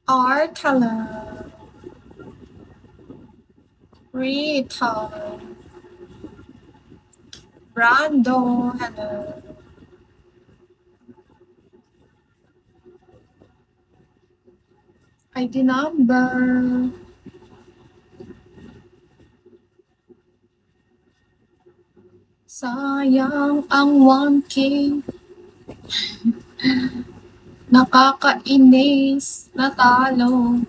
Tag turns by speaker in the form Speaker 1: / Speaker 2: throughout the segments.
Speaker 1: Art, hello. Rita. Brando, hello. ID number. Sayang ang 1K. Nakakainis. Natalo.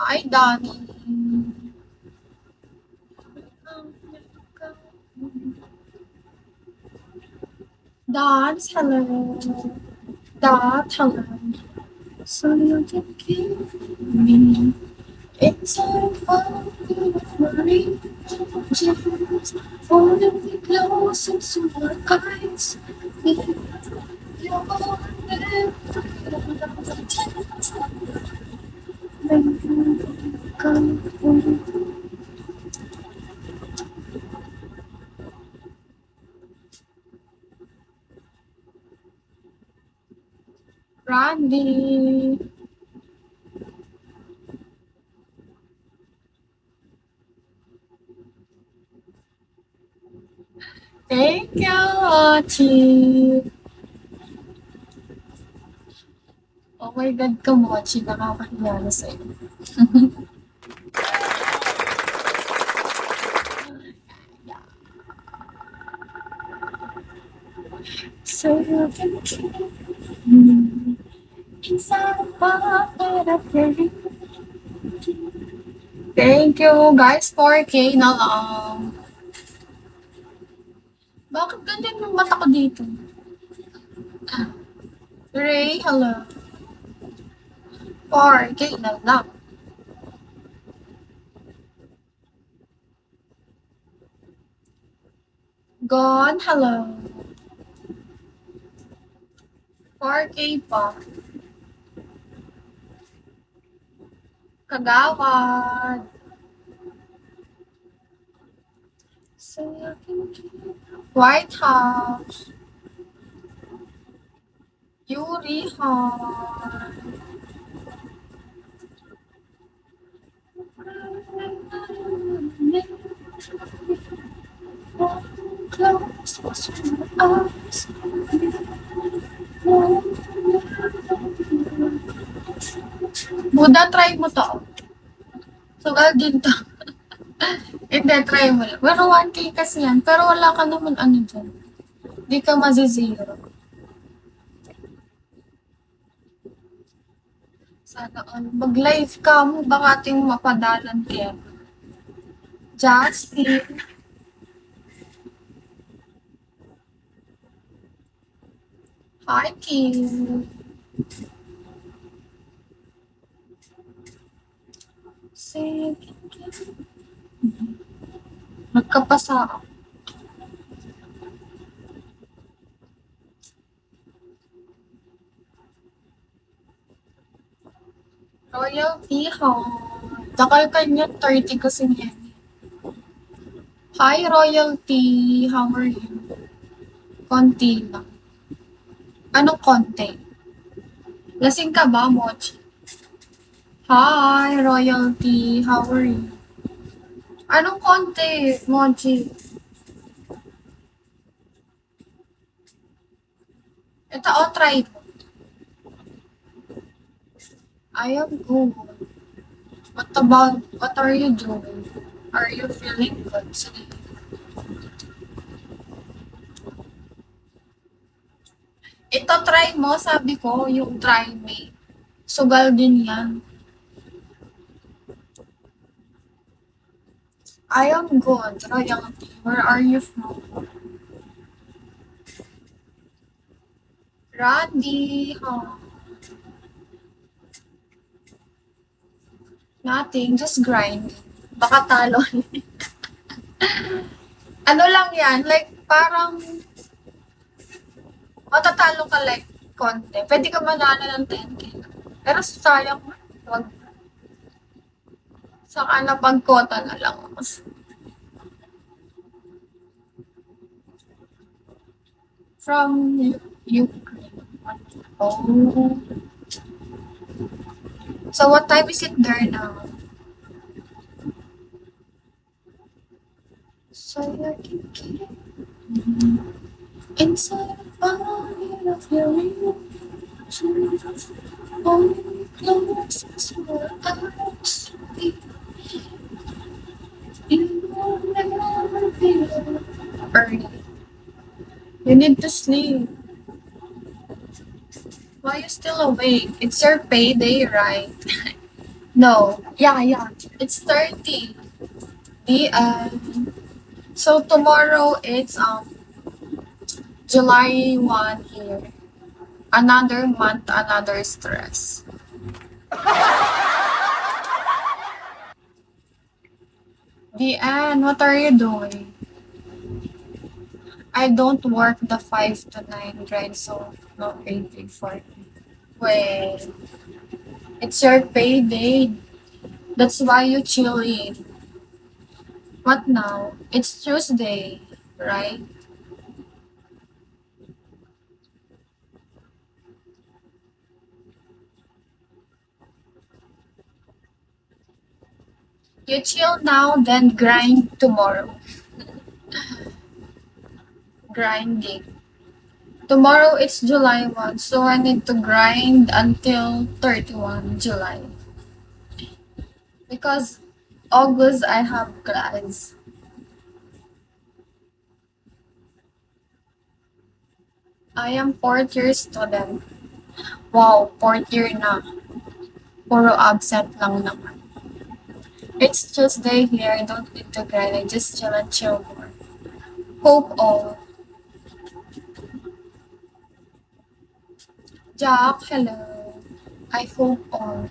Speaker 1: Hi, Donnie. Dance, hello. Dot, hello. So you can keep me inside of worry. Just wanna be close into your eyes. You're there. Randy. Thank you, Mochi. Oh my God ka, Mochi. Nakakahiya na sa'yo. So you can keep me inside the pocket of your ring. Thank you, guys. 4K na lang. Bakit ganyan yung mata ko dito? Ray, hello. 4K na lang. Gone, hello. 4K pa. Kagawad. So you can keep White House. Yuri Han. Close your eyes. Buda, try mo to. Sugal din to. Hindi, try mo lang. Pero 1K kasi yan. Pero wala ka naman ano dyan. Di ka mazizero. Sana all. Mag-live ka mo. Baka ating mapadalan kaya. Justin. Hi, Kim. Sige. Nagkapasa ako. Royalty, ha? Takal kanya 30 kasi yan. Hi, Royalty. How are you? Konti lang. Anong konti? Lasing ka ba, Mochi? Hi, Royalty. How are you? Anong konti, Mochi? Ito, try mo. I am good. What are you doing? Are you feeling good? Sige. Ito, try mo. Sabi ko, yung try me. Sugal din yan. I am good, Royalty. Where are you from? Randy, huh? Nothing, just grind. Baka talo. Ano lang yan, like, parang matatalo ka like konti. Pwede ka manalo ng 10K. Pero sayang, wag. Saka na pagkota na lang. From Ukraine. Oh. So what time is it there now? So you can keep inside the pocket of your emotions. Only me close to your eyes. You will never be early. You need to sleep. Why are you still awake? It's your payday, right? No. Yeah, yeah. It's 30. The so tomorrow it's July 1 here. Another month, another stress. The end, what are you doing? I don't work the 5 to 9 grind, so no payday for me. Wait, it's your payday. That's why you chilling. What now? It's Tuesday, right? You chill now, then grind tomorrow. Grinding. Tomorrow it's July 1, so I need to grind until 31 July. Because August I have class. I am fourth year student. Wow, fourth year na. Puro absent lang naman. It's Tuesday here, I don't need to grind, I just chill and chill more. Hope all. Jack, hello. I hope all.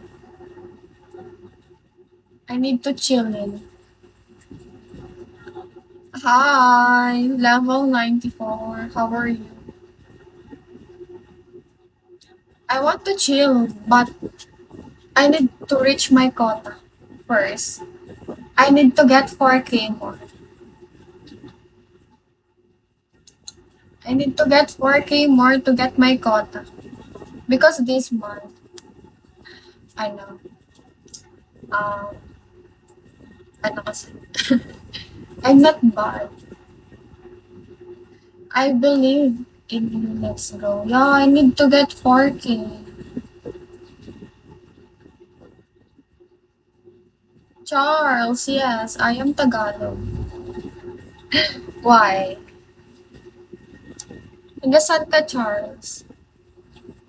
Speaker 1: I need to chill in. Hi, level 94. How are you? I want to chill, but I need to reach my quota first. I need to get 4K more. I need to get 4K more to get my quota. Because this month, I know, um, ano kasi, I'm not bad. I believe in you. Let's go. Yeah, I need to get 4K. Charles, yes, I am Tagalog. Why? Taga saan ka, Charles?